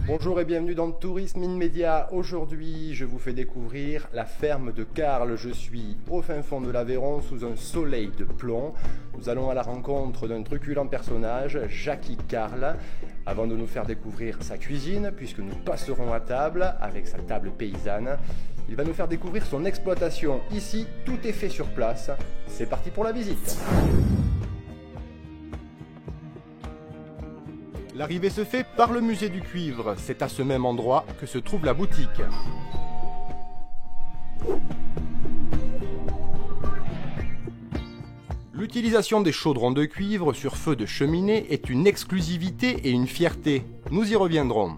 Bonjour et bienvenue dans Tourisme in Media. Aujourd'hui, je vous fais découvrir la ferme de Carles. Je suis au fin fond de l'Aveyron sous un soleil de plomb. Nous allons à la rencontre d'un truculent personnage, Jackie Carles, avant de nous faire découvrir sa cuisine, puisque nous passerons à table avec sa table paysanne. Il va nous faire découvrir son exploitation. Ici, tout est fait sur place. C'est parti pour la visite. L'arrivée se fait par le musée du cuivre. C'est à ce même endroit que se trouve la boutique. L'utilisation des chaudrons de cuivre sur feu de cheminée est une exclusivité et une fierté. Nous y reviendrons.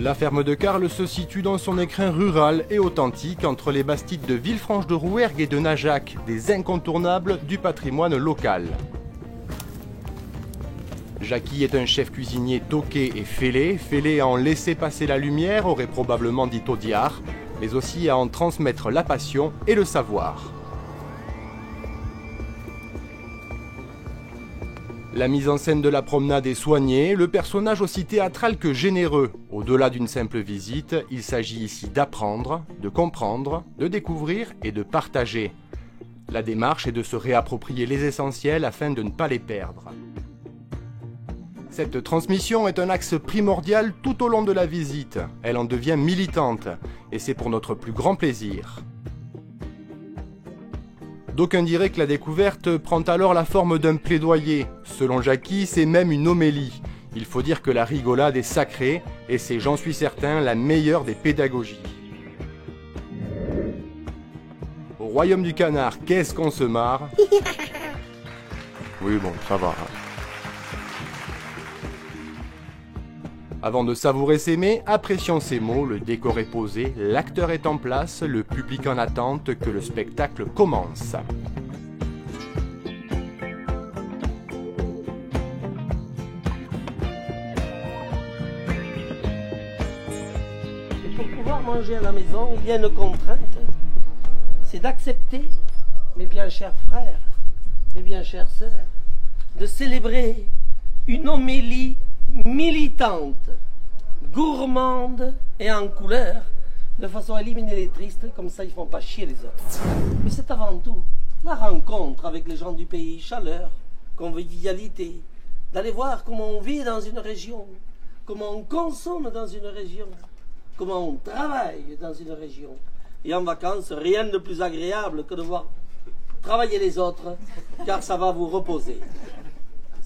La ferme de Carles se situe dans son écrin rural et authentique entre les bastides de Villefranche-de-Rouergue et de Najac, des incontournables du patrimoine local. Jackie est un chef cuisinier toqué et fêlé à en laisser passer la lumière, aurait probablement dit Audiard, mais aussi à en transmettre la passion et le savoir. La mise en scène de la promenade est soignée, le personnage aussi théâtral que généreux. Au-delà d'une simple visite, il s'agit ici d'apprendre, de comprendre, de découvrir et de partager. La démarche est de se réapproprier les essentiels afin de ne pas les perdre. Cette transmission est un axe primordial tout au long de la visite. Elle en devient militante, et c'est pour notre plus grand plaisir. D'aucuns diraient que la découverte prend alors la forme d'un plaidoyer. Selon Jackie, c'est même une homélie. Il faut dire que la rigolade est sacrée, et c'est, j'en suis certain, la meilleure des pédagogies. Au royaume du canard, qu'est-ce qu'on se marre? Oui, bon, ça va. Avant de savourer ses mets, apprécions ses mots, le décor est posé, l'acteur est en place, le public en attente que le spectacle commence. Pour pouvoir manger à la maison, il y a une contrainte, c'est d'accepter, mes bien chers frères, mes bien chères sœurs, de célébrer une homélie militante, gourmande et en couleur, de façon à éliminer les tristes, comme ça ils ne font pas chier les autres. Mais c'est avant tout la rencontre avec les gens du pays, chaleur, convivialité, d'aller voir comment on vit dans une région, comment on consomme dans une région, comment on travaille dans une région. Et en vacances, rien de plus agréable que de voir travailler les autres, car ça va vous reposer.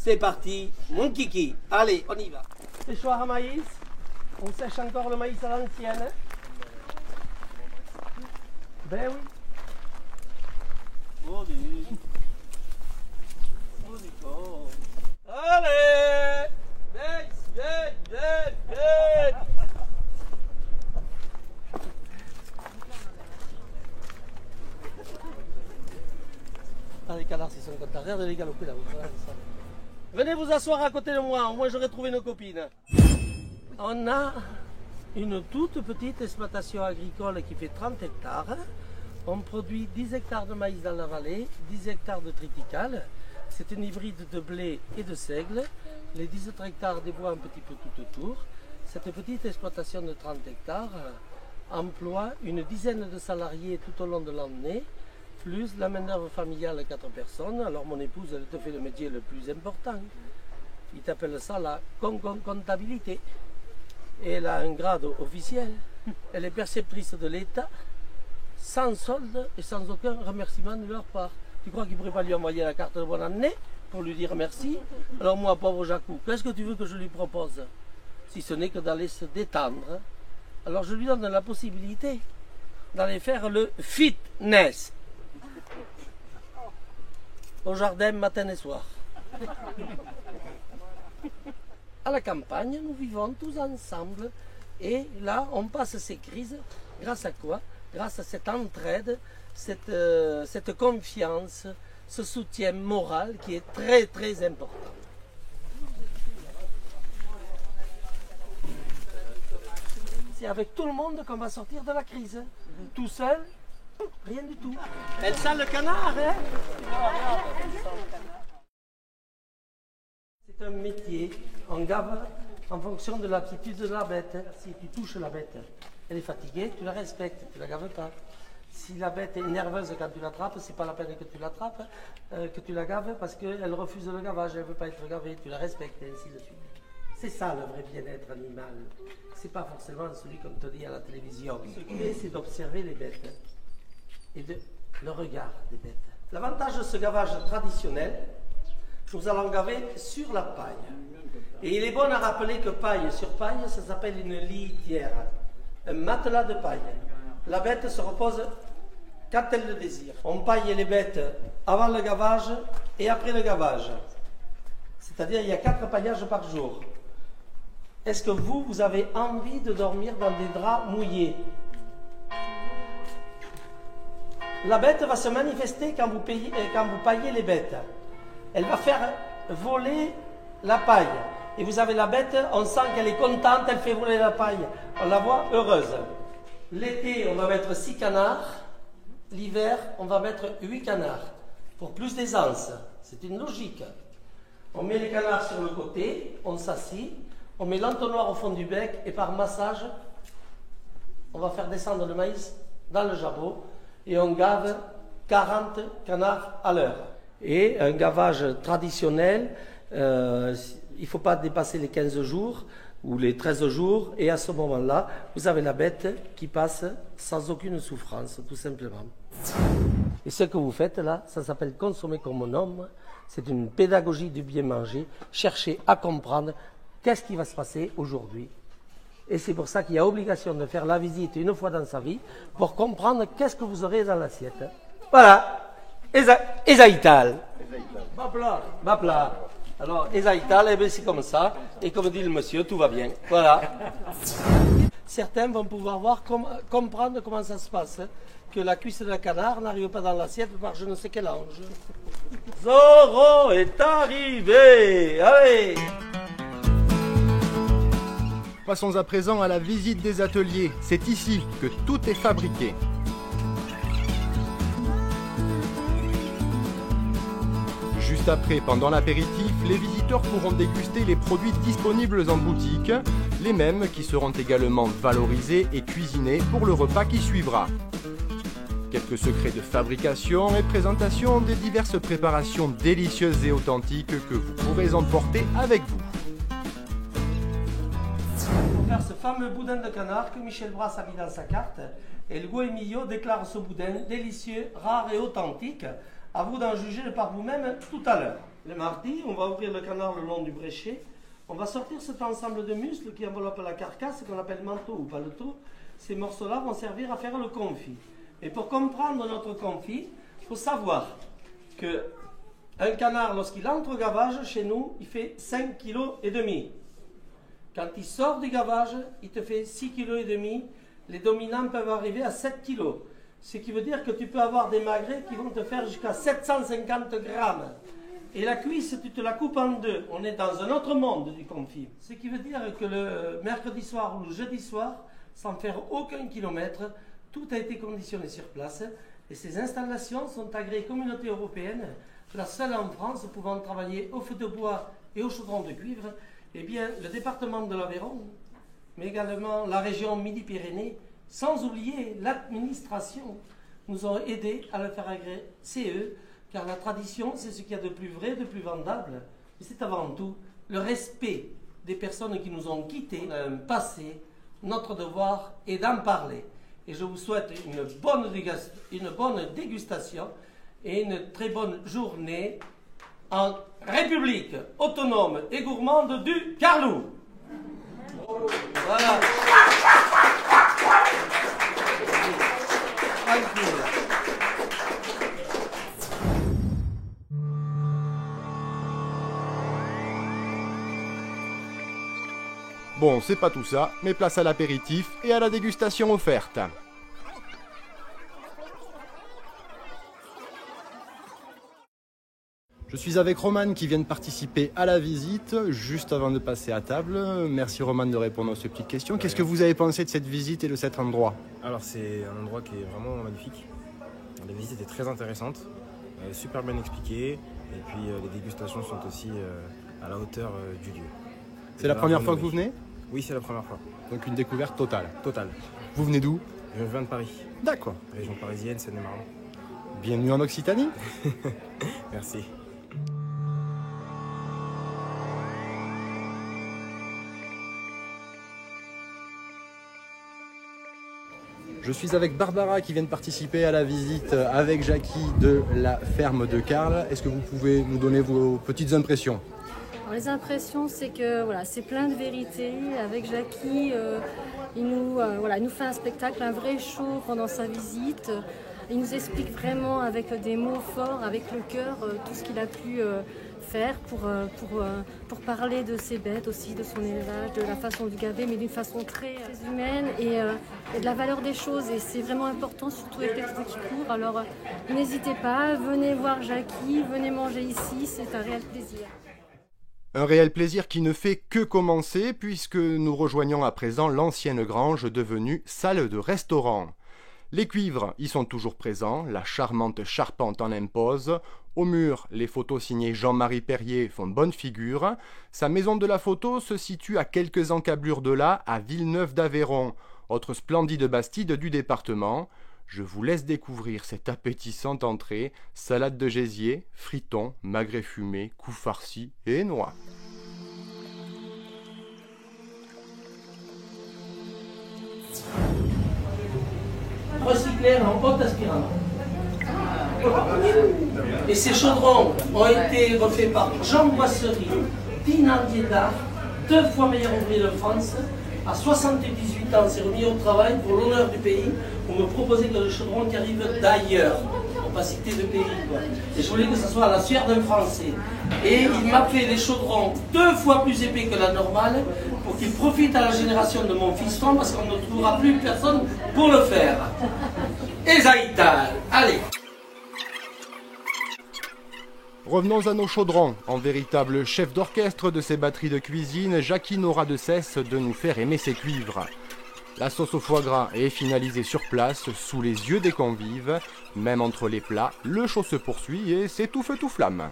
C'est parti, mon kiki. Allez, on y va. Séchoir à maïs. On sèche encore le maïs à l'ancienne. Ben oui. Allez. Vite. Ah, les canards, ils sont contents. Regardez les galopés là-haut. Venez vous asseoir à côté de moi, au moins j'aurai trouvé une copine. On a une toute petite exploitation agricole qui fait 30 hectares. On produit 10 hectares de maïs dans la vallée, 10 hectares de triticale. C'est une hybride de blé et de seigle. Les 10 autres hectares des bois un petit peu tout autour. Cette petite exploitation de 30 hectares emploie une dizaine de salariés tout au long de l'année, plus la main-d'œuvre familiale, 4 personnes. Alors mon épouse, elle te fait le métier le plus important. Il t'appelle ça la comptabilité. Et elle a un grade officiel. Elle est perceptrice de l'État, sans solde et sans aucun remerciement de leur part. Tu crois qu'il ne pourrait pas lui envoyer la carte de bonne année pour lui dire merci? Alors moi, pauvre Jacou, qu'est-ce que tu veux que je lui propose? Si ce n'est que d'aller se détendre. Alors je lui donne la possibilité d'aller faire le fitness. Au jardin matin et soir. À la campagne, nous vivons tous ensemble et là, on passe ces crises grâce à quoi? Grâce à cette entraide, cette confiance, ce soutien moral qui est très très important. C'est avec tout le monde qu'on va sortir de la crise. Tout seul, rien du tout. Elle sent le canard, hein? C'est gave en fonction de l'attitude de la bête. Si tu touches la bête, elle est fatiguée, tu la respectes, tu ne la gaves pas. Si la bête est nerveuse quand tu l'attrapes, c'est pas la peine que tu l'attrapes, que tu la gaves parce qu'elle refuse le gavage, elle ne veut pas être gavée, tu la respectes et ainsi de suite. C'est ça le vrai bien-être animal. C'est pas forcément celui qu'on te dit à la télévision. Ce qui est, c'est d'observer les bêtes et le regard des bêtes. L'avantage de ce gavage traditionnel, nous allons gaver sur la paille. Et il est bon à rappeler que paille sur paille, ça s'appelle une litière, un matelas de paille. La bête se repose quand elle le désire. On paille les bêtes avant le gavage et après le gavage. C'est-à-dire il y a 4 paillages par jour. Est-ce que vous avez envie de dormir dans des draps mouillés? La bête va se manifester quand vous paillez les bêtes. Elle va faire voler la paille. Et vous avez la bête, on sent qu'elle est contente, elle fait voler la paille. On la voit heureuse. L'été, on va mettre 6 canards. L'hiver, on va mettre 8 canards. Pour plus d'aisance. C'est une logique. On met les canards sur le côté, on s'assit, on met l'entonnoir au fond du bec et par massage, on va faire descendre le maïs dans le jabot et on gave 40 canards à l'heure. Et un gavage traditionnel, il ne faut pas dépasser les 15 jours ou les 13 jours et à ce moment-là, vous avez la bête qui passe sans aucune souffrance, tout simplement. Et ce que vous faites là, ça s'appelle consommer comme un homme. C'est une pédagogie du bien manger. Chercher à comprendre qu'est-ce qui va se passer aujourd'hui. Et c'est pour ça qu'il y a obligation de faire la visite une fois dans sa vie pour comprendre qu'est-ce que vous aurez dans l'assiette. Voilà. Esaïtal. Bapla. Alors, Esaïtal, eh bien, c'est comme ça. Et comme dit le monsieur, tout va bien. Voilà. Certains vont pouvoir comprendre comment ça se passe. Que la cuisse de canard n'arrive pas dans l'assiette par je ne sais quel ange. Zorro est arrivé. Allez. Passons à présent à la visite des ateliers. C'est ici que tout est fabriqué. Juste après, pendant l'apéritif, les visiteurs pourront déguster les produits disponibles en boutique, les mêmes qui seront également valorisés et cuisinés pour le repas qui suivra. Quelques secrets de fabrication et présentation des diverses préparations délicieuses et authentiques que vous pourrez emporter avec vous. Pour faire ce fameux boudin de canard que Michel Brasse a mis dans sa carte, et le Goemillo déclare ce boudin délicieux, rare et authentique. À vous d'en juger par vous-même tout à l'heure. Le mardi, on va ouvrir le canard le long du bréchet. On va sortir cet ensemble de muscles qui enveloppe la carcasse, qu'on appelle manteau ou paletot. Ces morceaux-là vont servir à faire le confit. Et pour comprendre notre confit, il faut savoir qu'un canard, lorsqu'il entre au gavage, chez nous, il fait 5,5 kg. Quand il sort du gavage, il te fait 6,5 kg. Les dominants peuvent arriver à 7 kg. Ce qui veut dire que tu peux avoir des magrets qui vont te faire jusqu'à 750 grammes. Et la cuisse, tu te la coupes en deux. On est dans un autre monde du confit. Ce qui veut dire que le mercredi soir ou le jeudi soir, sans faire aucun kilomètre, tout a été conditionné sur place. Et ces installations sont agréées communauté européenne, la seule en France pouvant travailler au feu de bois et au chaudron de cuivre. Eh bien, le département de l'Aveyron, mais également la région Midi-Pyrénées, sans oublier l'administration, nous ont aidés à le faire agréer CE, car la tradition, c'est ce qu'il y a de plus vrai, de plus vendable. Mais c'est avant tout le respect des personnes qui nous ont quittés, un passé. Notre devoir est d'en parler. Et je vous souhaite une bonne dégustation et une très bonne journée en République autonome et gourmande du Carlou. Voilà. Bon, c'est pas tout ça, mais place à l'apéritif et à la dégustation offerte. Je suis avec Roman qui vient de participer à la visite juste avant de passer à table. Merci Roman de répondre à ces petites questions. Qu'est-ce que vous avez pensé de cette visite et de cet endroit? Alors c'est un endroit qui est vraiment magnifique. La visite est très intéressante, super bien expliquée et puis les dégustations sont aussi à la hauteur du lieu. C'est la première fois que vous venez? Oui, c'est la première fois. Donc une découverte totale. Total. Vous venez d'où? Je viens de Paris. D'accord. Région parisienne, Seine-et-Marne. Bienvenue en Occitanie. Merci. Je suis avec Barbara qui vient de participer à la visite avec Jackie de la ferme de Carles. Est-ce que vous pouvez nous donner vos petites impressions? Alors, les impressions, c'est que voilà, c'est plein de vérité. Avec Jackie, il nous fait un spectacle, un vrai show pendant sa visite. Il nous explique vraiment avec des mots forts, avec le cœur, tout ce qu'il a pu faire pour parler de ses bêtes aussi, de son élevage, de la façon de garder, mais d'une façon très humaine et de la valeur des choses. Et c'est vraiment important, surtout avec les chevaux qui courent. Alors n'hésitez pas, venez voir Jackie, venez manger ici, c'est un réel plaisir. Un réel plaisir qui ne fait que commencer puisque nous rejoignons à présent l'ancienne grange devenue salle de restaurant. Les cuivres y sont toujours présents, la charmante charpente en impose. Au mur, les photos signées Jean-Marie Perrier font bonne figure. Sa maison de la photo se situe à quelques encablures de là, à Villeneuve d'Aveyron, autre splendide bastide du département. Je vous laisse découvrir cette appétissante entrée, salade de gésier, fritons, magret fumé, cou farci et noix. Recyclés en haute aspirante. Et ces chaudrons ont été refaits par Jean Boisserie, Thénardier d'Art, 2 fois meilleur ouvrier de France. À 78 ans, s'est remis au travail pour l'honneur du pays, pour me proposer que le chaudron qui arrive d'ailleurs, pour pas citer de pays. Quoi. Et je voulais que ce soit à la sueur d'un Français. Et il m'a fait des chaudrons 2 fois plus épais que la normale, pour qu'il profite à la génération de mon fiston, parce qu'on ne trouvera plus personne pour le faire. Et Zaïta, allez! Revenons à nos chaudrons. En véritable chef d'orchestre de ces batteries de cuisine, Jackie n'aura de cesse de nous faire aimer ses cuivres. La sauce au foie gras est finalisée sur place, sous les yeux des convives. Même entre les plats, le show se poursuit et c'est tout feu tout flamme.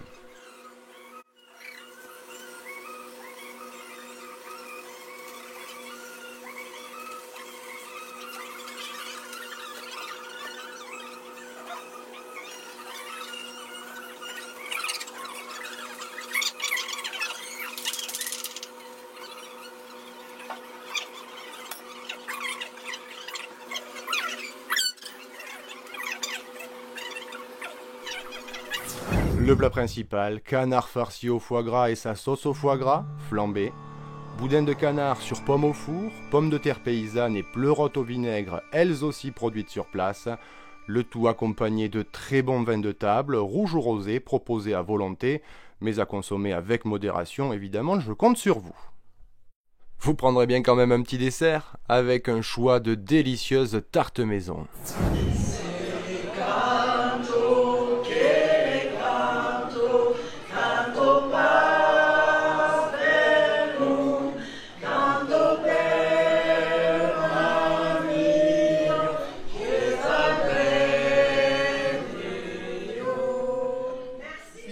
Le plat principal, canard farci au foie gras et sa sauce au foie gras, flambé. Boudin de canard sur pomme au four, pommes de terre paysannes et pleurotes au vinaigre, elles aussi produites sur place. Le tout accompagné de très bons vins de table, rouge ou rosé, proposés à volonté, mais à consommer avec modération, évidemment, je compte sur vous. Vous prendrez bien quand même un petit dessert, avec un choix de délicieuses tartes maison.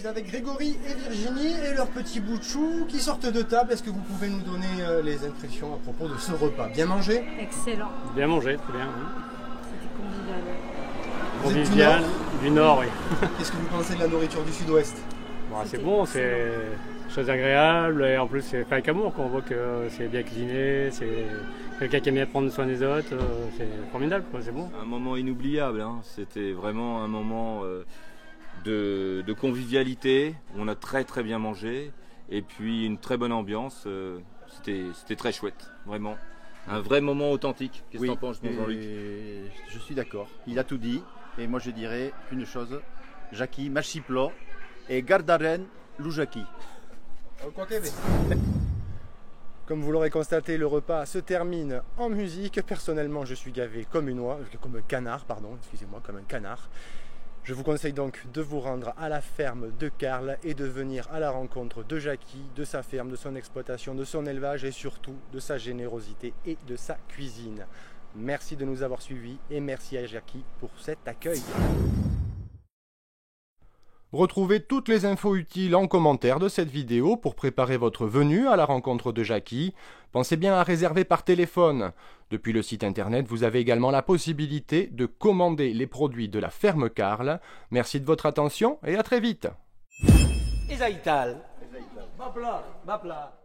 Avec Grégory et Virginie et leur petit bout de chou qui sortent de table. Est-ce que vous pouvez nous donner les impressions à propos de ce repas? Bien mangé? Excellent. Bien mangé, très bien. C'était convivial. Vous êtes Convivial, du Nord, oui. Qu'est-ce que vous pensez de la nourriture du Sud-Ouest? Bon, c'est bon, c'est chose agréable et en plus c'est fait avec amour. On voit que c'est bien cuisiné, c'est quelqu'un qui aime bien prendre soin des autres. C'est formidable, c'est bon. Un moment inoubliable, hein. C'était vraiment un moment de convivialité. On a très bien mangé et puis une très bonne ambiance. C'était très chouette, vraiment. Un vrai moment authentique. Qu'est-ce que t'en penses, mon Jean-Luc? Je suis d'accord. Il a tout dit. Et moi, je dirais qu'une chose. Jackie, Machiplo et Gardaren, Loujaki. Comme vous l'aurez constaté, le repas se termine en musique. Personnellement, je suis gavé comme un canard, excusez-moi, comme un canard. Je vous conseille donc de vous rendre à la ferme de Carles et de venir à la rencontre de Jackie, de sa ferme, de son exploitation, de son élevage et surtout de sa générosité et de sa cuisine. Merci de nous avoir suivis et merci à Jackie pour cet accueil. Retrouvez toutes les infos utiles en commentaire de cette vidéo pour préparer votre venue à la rencontre de Jackie. Pensez bien à réserver par téléphone. Depuis le site internet, vous avez également la possibilité de commander les produits de la ferme Karl. Merci de votre attention et à très vite. Ezaital. Bapla, bapla.